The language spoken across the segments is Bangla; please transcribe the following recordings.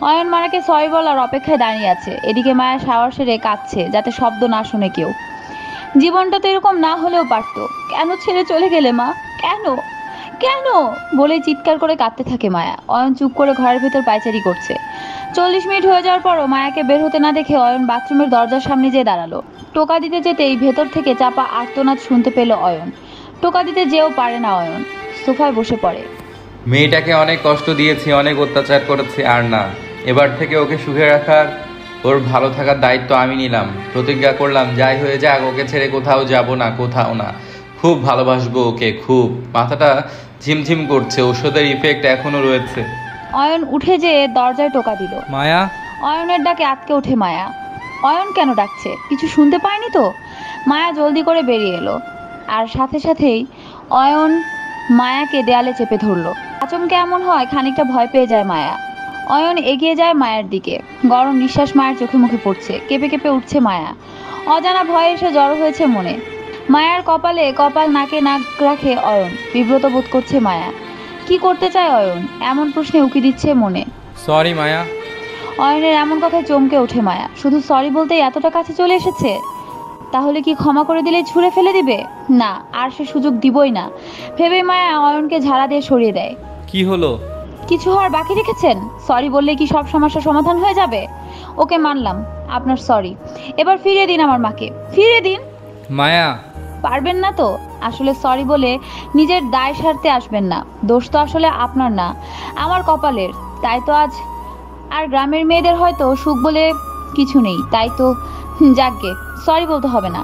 অয়ন মায়াকে সরি বলার অপেক্ষায় দাঁড়িয়ে আছে। এদিকে মায়া শাওয়ার সেরে কাঁদছে, যাতে শব্দ না শুনে কেউ। জীবনটা তো এরকম না হলেও পারতো। কেন ছেড়ে চলে গেলে মা? কেন? কেন? বলেই চিৎকার করে কাঁদতে থাকে মায়া। অয়ন চুপ করে ঘরের ভেতর পায়চারি করছে। 40 মিনিট হয়ে যাওয়ার পরও মায়াকে বের হতে না দেখে অয়ন বাথরুমের দরজার সামনে যেয়ে দাঁড়ালো। টোকা দিতে যেতেই ভেতর থেকে চাপা আর্তনাদ শুনতে পেল অয়ন। টোকা দিতে যেও পারে না অয়ন, সোফায় বসে পড়ে। মেয়েটাকে অনেক কষ্ট দিয়েছি, অনেক অত্যাচার করেছি, আর না, এবার থেকে ওকে সুখে রাখার, ওর ভালো থাকার দায়িত্ব আমি নিলাম। প্রতিজ্ঞা করলাম, যাই হয়ে যাক ওকে ছেড়ে কোথাও যাব না, কোথাও না। খুব ভালোবাসবো ওকে, খুব। মাথাটা ঝিমঝিম করছে, ওষুধের ইফেক্ট এখনো রয়েছে। অয়ন উঠে যেয়ে দরজায় টোকা দিল। মায়া। অয়নের ডাকে আটকে ওঠে মায়া। অয়ন কেন ডাকছে? কিছু শুনতে পায়নি তো? মায়া জলদি করে বেরিয়ে এলো, আর সাথে সাথেই অয়ন মায়াকে দেয়ালে চেপে ধরলো। আচমকে এমন হয় খানিকটা ভয় পেয়ে যায় মায়া। অয়ন এগিয়ে যায় মায়ের দিকে। গরম নিঃশ্বাস মায়ের চোখে মুখে পড়ছে। কেঁপে কেঁপে উঠছে মায়া। অজানা ভয় এসে জড়ো হয়েছে মনে। মায়ার কপালে কপাল, নাকে নাক রাখে অয়ন। বিব্রত বোধ করছে মায়া। কি করতে চায় অয়ন? এমন প্রশ্নে উকি দিচ্ছে মনে। সরি মায়া। অয়নের এমন কথায় চমকে ওঠে মায়া। শুধু সরি বলতেই এতটা কাছে চলে এসেছে? তাহলে কি ক্ষমা করে দিলেই ছুঁড়ে ফেলে দিবে? না, আর সে সুযোগ দিবই না ভেবে মায়া অয়নকে ঝাড়া দিয়ে সরিয়ে দেয়। কি হলো? কিছু হওয়ার বাকি রেখেছেন? সরি বললে কি সব সমস্যার সমাধান হয়ে যাবে? ওকে, মানলাম আপনার সরি। এবার ফিরিয়ে দিন আমার মাকে, ফিরিয়ে দিন। মায়া। পারবেন না তো? আসলে সরি বলে নিজের দায় সারতে আসবেন না। দোষ তো আসলে আপনার না, আমার কপালের। তাই তো আজ। আর গ্রামের মেয়েদের হয়তো সুখ বলে কিছু নেই, তাই তো। যাকগে, সরি বলতে হবে না,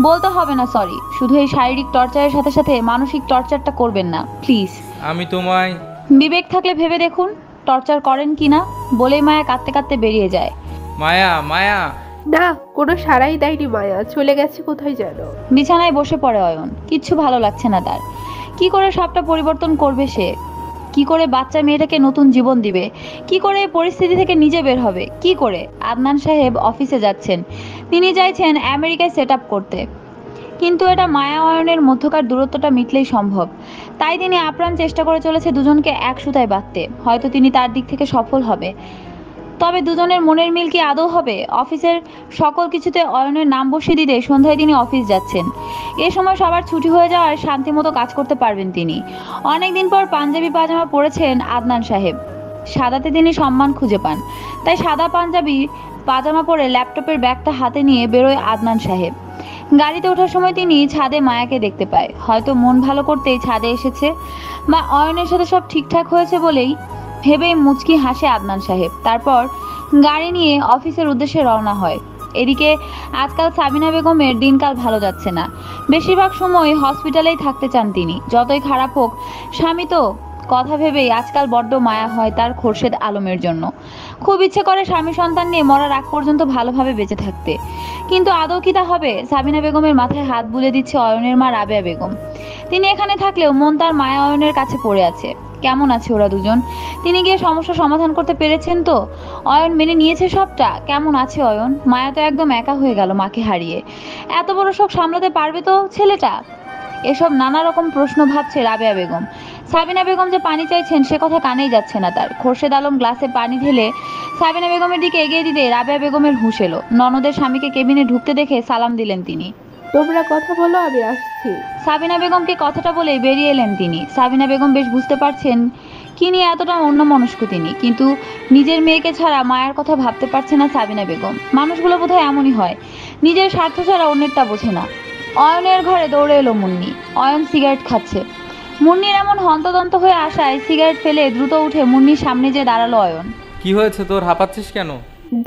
বলতে হবে না সরি। শুধু এই শারীরিক টর্চারের সাথে সাথে মানসিক টর্চারটা করবেন না প্লিজ। আমি তোমায়। বিবেক থাকলে ভেবে দেখুন টর্চার করেন কিনা। বলেই মায়া কাঁদতে কাঁদতে বেরিয়ে যায়। মায়া, মায়া। না, কোনো সাড়াই দেয়নি মায়া, চলে গেছে কোথায় যেন। বিছানায় বসে পড়ে অয়ন। কিচ্ছু ভালো লাগছে না তার। কি করে সবটা পরিবর্তন করবে সে? কি করে বাচ্চা মেয়েটাকে নতুন জীবন দিবে? কি করে এই পরিস্থিতি থেকে নিজে বের হবে? কি করে? আদনান সাহেব অফিসে যাচ্ছেন। তিনি চাইছেন আমেরিকায় সেট আপ করতে, কিন্তু এটা মায়া অয়নের মধ্যকার দূরত্বটা মিটলেই সম্ভব। তাই তিনি আপ্রাণ চেষ্টা করে চলেছে দুজনকে এক সুতায় বাঁধতে। হয়তো তিনি তার দিক থেকে সফল হবে, তবে দুজনের মনের মিল কি আদৌ হবে? অফিসের সকল কিছুতে অয়নের নাম বসিয়ে দিতে সন্ধ্যায় তিনি অফিস যাচ্ছেন। এ সময় সবার ছুটি হয়ে যাওয়ার শান্তিমতো কাজ করতে পারবেন তিনি। অনেকদিন পর পাঞ্জাবি পাজামা পরেছেন আদনান সাহেব। সাদাতে তিনি সম্মান খুঁজে পান, তাই সাদা পাঞ্জাবি পাজামা পরে ল্যাপটপের ব্যাগটা হাতে নিয়ে বেরোয় আদনান সাহেব। গাড়িতে ওঠার সময় তিনি ছাদে মায়াকে দেখতে পায়। হয়তো মন ভালো করতেই ছাদে এসেছে, বা অয়নের সাথে সব ঠিকঠাক হয়েছে বলেই ভেবেই মুচকি হাসে আদনান সাহেব। তারপর গাড়ি নিয়ে অফিসের উদ্দেশ্যে রওনা হয়। এদিকে আজকাল সাবিনা বেগমের দিনকাল ভালো যাচ্ছে না। বেশিরভাগ সময় হসপিটালেই থাকতে চান তিনি। যতই খারাপ হোক, স্বামী তো। কথা ভেবেই আজকাল বড্ড মায়া হয় তার খোরশেদ আলমের জন্য। খুব ইচ্ছে করে স্বামী সন্তান নিয়ে মরার আগ পর্যন্ত ভালোভাবে বেঁচে থাকতে, কিন্তু আদৌ কি তা হবে? সাবিনা বেগমের মাথায় হাত বুলে দিচ্ছে অয়নের মা রাবেয়া বেগম। তিনি এখানে থাকলেও মন তার মায়া অয়নের কাছে পড়ে আছে। কেমন আছে ওরা দুজন? তিনি গিয়ে সমস্যা সমাধান করতে পেরেছেন তো? অয়ন মেনে নিয়েছে সবটা? কেমন আছে অয়ন? মায়া তো একদম একা হয়ে গেল মাকে হারিয়ে। এত বড় শোক সামলাতে পারবে তো ছেলেটা? এসব নানা রকম প্রশ্ন ভাবছে রাবেয়া বেগম। সাবিনা বেগম যে পানি চাইছেন সে কথা কানেই যাচ্ছে না তার। খোরশেদ আলম গ্লাসে পানি ঢেলে সাবিনা বেগমের দিকে এগিয়ে দিতে রাবেয়া বেগমের হুঁশ এলো। ননদের স্বামীকে কেবিনে ঢুকতে দেখে সালাম দিলেন তিনি। তোমরা কথা বলো, আমি আসছি। সাবিনা বেগমকে কথাটা বলেই বেরিয়ে এলেন তিনি। সাবিনা বেগম বেশ বুঝতে পারছেন কি নিয়ে এতটা অন্যমনস্ক তিনি, কিন্তু নিজের মেয়েকে ছাড়া মায়ের কথা ভাবতে পারছে না সাবিনা বেগম। মানুষগুলো বোধহয় এমনই হয়, নিজের স্বার্থ ছাড়া অন্যেরটা বোঝে না। অয়নের ঘরে দৌড়ে এলো মুন্নি। অয়ন সিগারেট খাচ্ছে। মুন্নির এমন হন্তদন্ত হয়ে আসায় সিগারেট ফেলে দ্রুত উঠে মুন্নির সামনে যেয়ে দাঁড়ালো অয়ন। কি হয়েছে তোর, হাঁপাচ্ছিস কেন?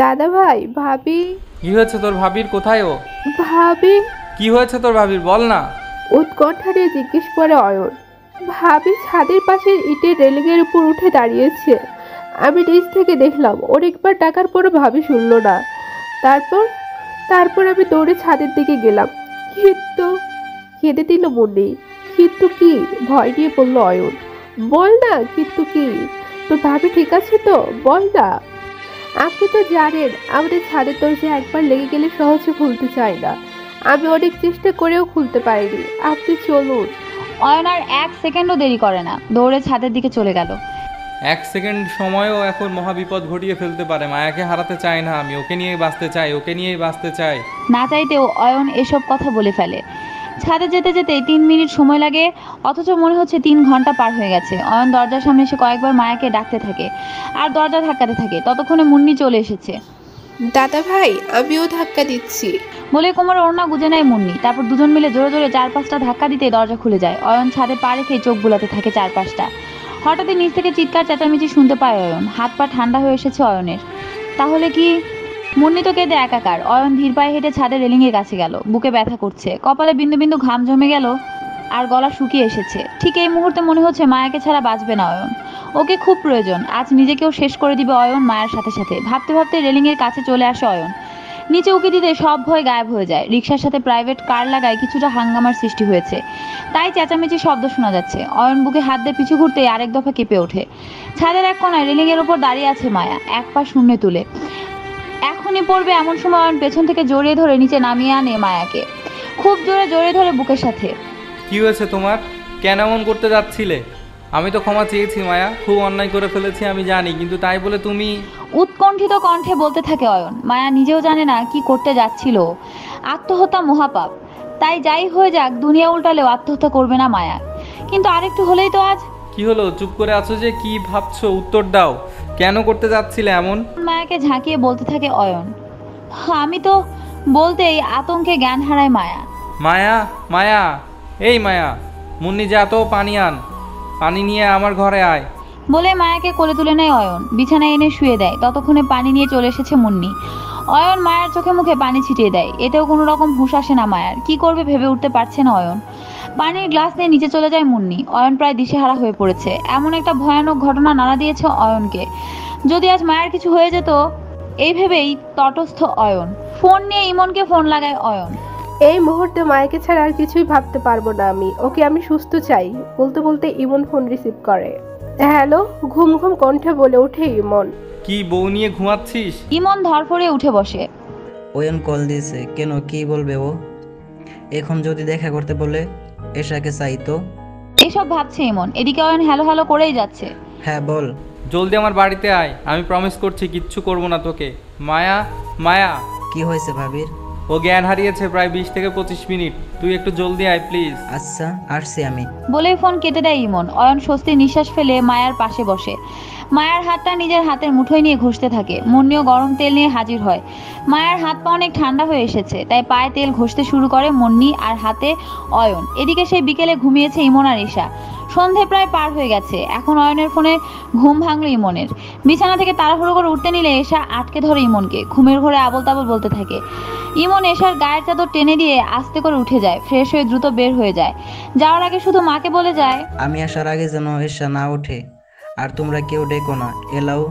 দাদা ভাই, ভাবি। কি হয়েছে তোর ভাবির? কোথায় ও? ভাবি। কি হয়েছে তোর ভাবির, বল না। উৎকণ্ঠা নিয়ে জিজ্ঞেস করে অয়ন। ভাবি ছাদের পাশের ইটের রেলিংয়ের উপর উঠে দাঁড়িয়েছে। আমি নিচ থেকে দেখলাম, অনেকবার ডাকার পরও ভাবি শুনল না। তারপর তারপর আমি দৌড়ে ছাদের দিকে গেলাম, কিন্তু কেঁদে দিল মুন্নি। কিন্তু কি? ভয় নিয়ে বলল অয়ন। বল না, কিন্তু কি? তোর ভাবি ঠিক আছে তো? বল না। আপনি তো জানেন আমাদের ছাদের দরজা একবার লেগে গেলে সহজে খুলতে চায় না। আমি অনেক চেষ্টা করেও খুলতে পারিনি। আপনি চলুন। অয়ন আর এক সেকেন্ডও দেরি করে না, দৌড়ে ছাদের দিকে চলে গেল। এক সেকেন্ড সময়ও এখন মহাবিপদ ঘটিয়ে ফেলতে পারে। মায়াকে হারাতে চাই না আমি, ওকে নিয়েই বাঁচতে চাই, ওকে নিয়েই বাঁচতে চাই। না চাইতেও অয়ন এসব কথা বলে ফেলে। ছাদে যেতে যেতে 3 মিনিট সময় লাগে, অথচ মনে হচ্ছে 3 ঘন্টা পার হয়ে গেছে। অয়ন দরজার সামনে এসে কয়েকবার মায়াকে ডাকতে থাকে আর দরজা ধাক্কাতে থাকে। ততক্ষণে মুন্নি চলে এসেছে। দাদা ভাই, আমিও ধাক্কা দিচ্ছি। বলে কোমরে ওড়না গুজে নেয় মুন্নি। তারপর দুজন মিলে জোরে জোরে 4-5টা ধাক্কা দিতে দরজা খুলে যায়। অয়ন ছাদে পা রেখে চোখ বুলাতে থাকে 4-5টা। হঠাৎই নিচ থেকে চিৎকার চেঁচামেচি শুনতে পায় অয়ন। হাত পা ঠান্ডা হয়ে এসেছে অয়নের। তাহলে কি? মুন্নি তো কেঁদে একাকার। অয়ন ধীর পায়ে হেঁটে ছাদের রেলিংয়ের কাছে গেল। বুকে ব্যথা করছে, কপালে বিন্দু বিন্দু ঘাম জমে গেল আর গলা শুকিয়ে এসেছে। ঠিক এই মুহূর্তে মনে হচ্ছে মায়াকে ছাড়া বাঁচবে না অয়ন। ওকে খুব প্রয়োজন। আজ নিজেকেও শেষ করে দিবে অয়ন মায়ের সাথে সাথে। ভাবতে ভাবতে রেলিংয়ের কাছে চলে আসে অয়ন। নিচে উকি দিতে সব ভয় গায়েব হয়ে যায়। রিকশার সাথে প্রাইভেট কার লাগায় কিছুটা হাঙ্গামার সৃষ্টি হয়েছে, তাই চেঁচামেচি শব্দ শোনা যাচ্ছে। অয়ন বুকে হাত দিয়ে পিছু ঘুরতেই আরেক দফা কেঁপে ওঠে। ছাদের এক কোনায় রেলিংয়ের ওপর দাঁড়িয়ে আছে মায়া, এক পা শূন্যে তুলে। এখনই পড়বে এমন সময় অয়ন পেছন থেকে জড়িয়ে ধরে নিচে নামিয়ে আনে মায়াকে। খুব জোরে জড়িয়ে ধরে বুকের সাথে। কি হয়েছে তোমার? কেন এমন করতে যাচ্ছিলে? আমি তো ক্ষমা চেয়েছি মায়া, খুব অন্যায় করে ফেলেছি আমি জানি, কিন্তু তাই বলে তুমি। উৎকণ্ঠিত কণ্ঠে বলতে থাকে অয়ন। মায়া নিজেও জানে না কি করতে যাচ্ছিল। আত্মহত্যা মহাপাপ, তাই যাই হয়ে যাক দুনিয়া উল্টালেও আত্মহত্যা করবে না মায়া। কিন্তু আরেকটু হলেই তো আজ। কি হলো? চুপ করে আছো যে, কি ভাবছো? উত্তর দাও, কেন করতে যাচ্ছিলে এমন? মায়াকে ঝাঁকিয়ে বলতে থাকে অয়ন। আমি তো বলতেই আতঙ্কে জ্ঞান হারায় মায়া। মায়া, মায়া, এই মায়া, মুন্নি যা তো পানি আন, পানি নিয়ে আমার ঘরে আয়। বলে মায়াকে কোলে তুলে নেয় অয়ন, বিছানায় এনে শুয়ে দেয়। ততক্ষণে পানি নিয়ে চলে এসেছে মুন্নি। অয়ন মায়ের চোখে মুখে পানি ছিটিয়ে দেয়। এতেও কোনো রকম হুঁশ আসে না মায়ার। কি করবে ভেবে উঠতে পারছে না অয়ন। পানির গ্লাস নিয়ে নিচে চলে যায় মুন্নি। অয়ন প্রায় দিশেহারা হয়ে পড়েছে। এমন একটা ভয়ানক ঘটনা নাড়া দিয়েছে অয়নকে। যদি আজ মায়ের কিছু হয়ে যেত, এই ভেবেই তটস্থ অয়ন। ফোন নিয়ে ইমনকে ফোন লাগায় অয়ন। এই মুহূর্তে মায়াকে ছাড়া আর কিছুই ভাবতে পারবো না আমি। ওকে আমি সুস্থ চাই। বলতে বলতে ইমন ফোন রিসিভ করে। হ্যালো, ঘুম ঘুম কণ্ঠে বলে ওঠে ইমন। কি বউ নিয়ে ঘুমাচ্ছিস? ইমন ধরফড়ে উঠে বসে। ওয়ন কল দিয়েছে কেন? কি বলবে ও? এখন যদি দেখা করতে বলে এশাকে চাই তো? এসব ভাবছে ইমন। এদিকে অয়ন হ্যালো হ্যালো করেই যাচ্ছে। হ্যাঁ বল। জলদি আমার বাড়িতে আয়, আমি প্রমিস করছি কিচ্ছু করব না তোকে। মায়া, মায়া। কি হয়েছে ভাবির? ও জ্ঞান হারিয়েছে প্রায় 20 থেকে 25 মিনিট, তুই একটু জলদি আয় প্লিজ। আচ্ছা আসছি আমি। বলেই ফোন কেটে দেয় ইমন। অয়ন স্বস্তির নিঃশ্বাস ফেলে মায়ার পাশে বসে। মায়ার হাতটা নিজের হাতের মুঠোয় নিয়ে ঘষতে থাকে। মুন্নিও গরম তেল নিয়ে হাজির হয়। মায়ার হাত পা অনেক ঠান্ডা হয়ে এসেছে, তাই পায়ে তেল ঘষতে শুরু করে মুন্নি আর হাতে অয়ন। এদিকে সেই বিকেলে ঘুমিয়েছে ইমন আর ঈশা। সন্ধে প্রায় পার হয়ে গেছে। এখন অয়নের ফোনে ঘুম ভাঙলো ইমনের। বিছানা থেকে তাড়াহুড়ো করে উঠতে নিলে এশা আটকে ধরে ইমনকে। ঘুমের ঘরে আবল তাবল বলতে থাকে। ইমন এশার গায়ের চাদর টেনে দিয়ে আস্তে করে উঠে যায়। ফ্রেশ হয়ে দ্রুত বের হয়ে যায়। যাওয়ার আগে শুধু মাকে বলে যায়, আমি আসার আগে যেন এশা না ওঠে, আর তোমরা কেউ ডেকো না, এলাও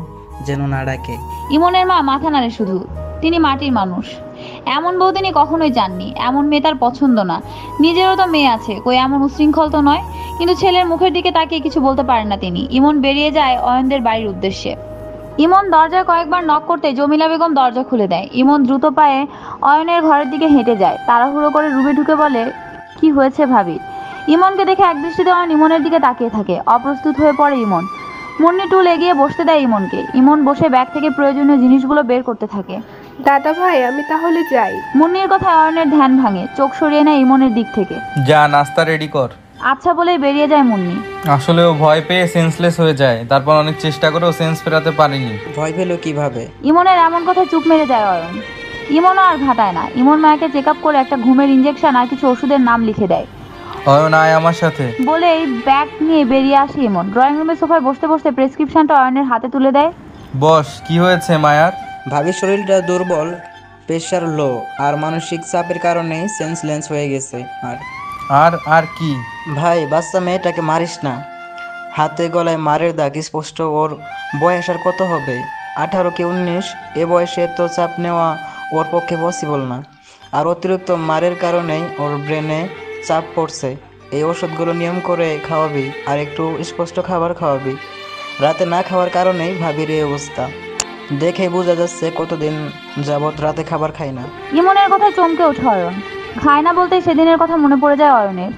যেন না ডাকে। ইমনের মা মাথা নাড়ে শুধু। তিনি মাটির মানুষ। এমন বউ তিনি কখনোই চাননি। এমন মেয়ে তার পছন্দ না। নিজেরও তো মেয়ে আছে, কই এমন উশৃঙ্খল তো নয়। কিন্তু ছেলের মুখের দিকে তাকিয়ে কিছু বলতে পারেন না তিনি। ইমন বেরিয়ে যায় অয়নদের বাড়ির উদ্দেশ্যে। ইমন দরজায় কয়েকবার নক করতে জমিলা বেগম দরজা খুলে দেয়। ইমন দ্রুত পায়ে অয়নের ঘরের দিকে হেঁটে যায়। তাড়াহুড়ো করে রুমে ঢুকে বলে, কি হয়েছে ভাবি? ইমনকে দেখে একদৃষ্টিতে অয়ন ইমনের দিকে তাকিয়ে থাকে। অপ্রস্তুত হয়ে পড়ে ইমন। মুন্নি টুল এগিয়ে বসতে দেয় ইমনকে। ইমন বসে ব্যাগ থেকে প্রয়োজনীয় জিনিসগুলো বের করতে থাকে। দাদা ভাই, আমি তাহলে যাই। মুন্নির কথায় অয়নের ধ্যান ভাঙে। চোখ সরিয়ে নেয় ইমনের দিক থেকে। যা, নাস্তা রেডি কর। আচ্ছা বলেই বেরিয়ে যায় মুন্নি। আসলে ও ভয় পেয়ে সেন্সলেস হয়ে যায়, তারপর অনেক চেষ্টা করেও সেন্স ফেরাতে পারেনি। ভয় পেলো কিভাবে? ইমনের এমন কথা চুপ মেরে যায় অয়ন। ইমনও আর ঘাটায় না। ইমন মায়াকে চেক আপ করে একটা ঘুমের ইঞ্জেকশন আর কিছু ওষুধের নাম লিখে দেয়। অয়ন আয় আমার সাথে বলে এই ব্যাগ নিয়ে বেরিয়ে আসে ইমন। ড্রয়িং রুমের সোফায় বসতে বসতে প্রেসক্রিপশনটা অয়নের হাতে তুলে দেয়। বস, কি হয়েছে মায়ার? ভাবির শরীরটা দুর্বল, প্রেশার লো, আর মানসিক চাপের কারণে সেন্সলেস হয়ে গেছে। আর আর কি? ভাই, বাচ্চা মেয়েটাকে মারিস না। হাতে গলায় মারের দাগ স্পষ্ট। ওর বয়স আর কত হবে? 18 কি 19? এ বয়সে তো চাপ নেওয়া ওর পক্ষে পসিবল না। আর অতিরিক্ত মারের কারণেই ওর ব্রেনে চাপ পড়ছে। এই ওষুধগুলো নিয়ম করে খাওয়াবি, আর একটু স্পষ্ট খাবার খাওয়াবি। রাতে না খাওয়ার কারণেই ভাবির এই অবস্থা। দেখে বোঝা যাচ্ছে কতদিন যাবৎ রাতে খাবার খাই না। ইমনের কথায় চমকে ওঠে অয়ন। খায় না বলতে সেদিনের কথা মনে পড়ে যায় অয়নের।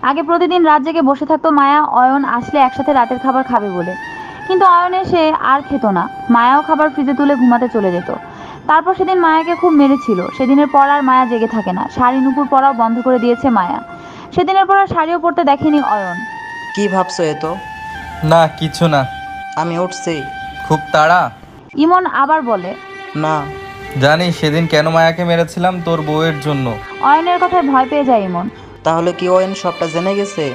আগে প্রতিদিন রাত জেগে বসে থাকতো মায়া অয়ন আসলে একসাথে রাতের খাবার খাবে বলে। কিন্তু অয়ন এসে আর খেত না। মায়াও খাবার ফ্রিজে তুলে ঘুমাতে চলে যেত। তারপর সেদিন মায়াকে খুব মেরেছিল। সেদিনের পর আর মায়া জেগে থাকে না। শাড়ি নুপুর পরাও বন্ধ করে দিয়েছে মায়া। সেদিনের পর আর শাড়িও পরতে দেখেনি অয়ন। কি ভাবছো এত? না কিছু না। আমি উঠছি। খুব তাড়া? ইমন আবার বলে। না। জানিস সেদিন কেন মায়াকে মেরেছিলাম? তোর বউয়ের জন্য। অয়নের কথায় ভয় পেয়ে যায় ইমন। তাহলে কি ওয়েন সবটা জেনে গেছে?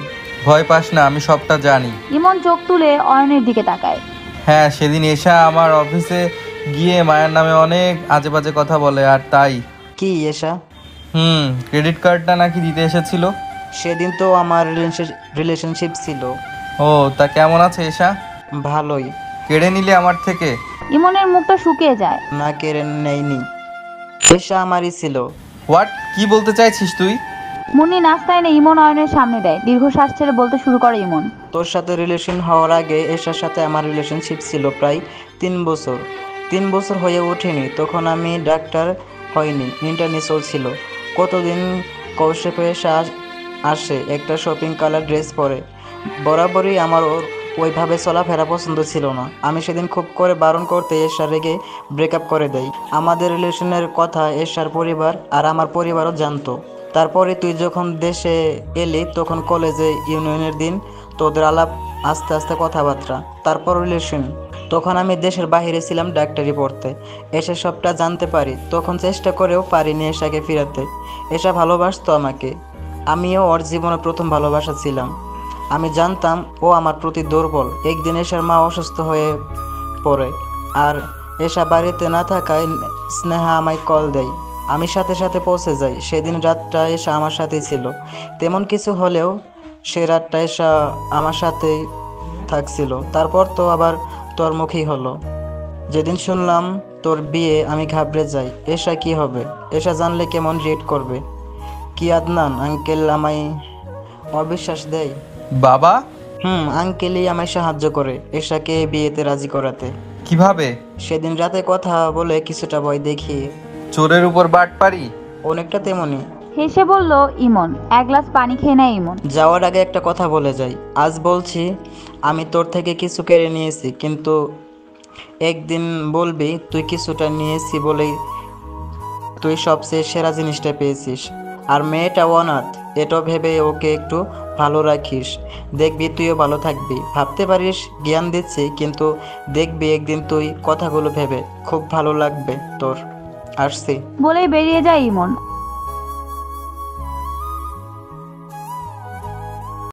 ভয় পাস না, আমি সবটা জানি। ইমন চোখ তুলে অয়নের দিকে তাকায়। হ্যাঁ, সেদিন এসা আমার অফিসে গিয়ে মায়ের নামে অনেক আজে বাজে কথা বলে, আর তাই। কি এসা? ক্রেডিট কার্ডটা নাকি দিতে এসেছিল। সেদিন তো আমার রিলেশনশিপ ছিল। ও, তা কেমন আছে এসা? ভালোই। কেড়ে নিলে আমার থেকে? ইমনের মুখটা শুকিয়ে যায়। না, কেড়ে নেয়নি। এসা আমারই ছিল। হোয়াট? কি বলতে চাইছিস তুই? মুন্নি নাস্তা এনে ইমন অয়নের সামনে দেয়। দীর্ঘশ্বাস ছেড়ে বলতে শুরু করে ইমন। তোর সাথে রিলেশন হওয়ার আগে এসার সাথে আমার রিলেশনশিপ ছিল প্রায় 3 বছর। 3 বছর হয়ে ওঠেনি, তখন আমি ডাক্তার হয়নি, ইন্টার্নি চলছিল। কতদিন কৌশিক এসা আসে একটা শপিং কালার ড্রেস পরে। বরাবরই আমার ওইভাবে চলাফেরা পছন্দ ছিল না। আমি সেদিন খুব করে বারণ করতে এশা রেগে ব্রেকআপ করে দেয়। আমাদের রিলেশনের কথা এশার পরিবার আর আমার পরিবারও জানতো। তারপরে তুই যখন দেশে এলি তখন কলেজে ইউনিয়নের দিন তোদের আলাপ, আস্তে আস্তে কথাবার্তা, তারপর রিলেশন। তখন আমি দেশের বাইরে ছিলাম ডাক্তারি পড়তে। এসে সবটা জানতে পারি, তখন চেষ্টা করেও পারিনি এশাকে ফিরাতে। এশা ভালোবাসতো আমাকে, আমিও ওর জীবনে প্রথম ভালোবাসা ছিলাম। আমি জানতাম ও আমার প্রতি দুর্বল। একদিন এশার মা অসুস্থ হয়ে পড়ে, আর এশা বাড়িতে না থাকায় স্নেহা আমায় কল দেয়। আমি সাথে সাথে পৌঁছে যাই। সেদিন রাতটা এশা আমার সাথেই ছিল। তেমন কিছু হলেও সে রাতটা এশা আমার সাথেই থাকছিল। তারপর তো আবার তোর মুখেই হলো। যেদিন শুনলাম তোর বিয়ে আমি ঘাবড়ে যাই। এশা কি হবে? এশা জানলে কেমন রিয়েক্ট করবে? কি আদনান আঙ্কেল আমায় অবিশ্বাস দেয়? বাবা? আঙ্কেলই আমায় সাহায্য করে এশাকে বিয়েতে রাজি করাতে। কিভাবে? সেদিন রাতে কথা বলে কিছুটা ভয় দেখিয়ে। চোরের উপর বাট পারি? অনেকটা তেমনি। হেসে বলল ইমন। এক গ্লাস পানি খেয়ে নেয় ইমন। যাওয়ার আগে একটা কথা বলে যাই। আজ বলছি, আমি তোর থেকে কিছু কেড়ে নিয়েছি, কিন্তু একদিন বলবি তুই কিছুটা নিয়েছি বলেই তুই সবচেয়ে সেরা জিনিসটা পেয়েছিস। আর মেয়েটা অনাথ, এটাও ভেবে ওকে একটু ভালো রাখিস। দেখবি তুইও ভালো থাকবি। ভাবতে পারিস জ্ঞান দিচ্ছি, কিন্তু দেখবি একদিন তুই কথাগুলো ভেবে খুব ভালো লাগবে তোর। আসছি। বলেই বেরিয়ে যায় ইমন।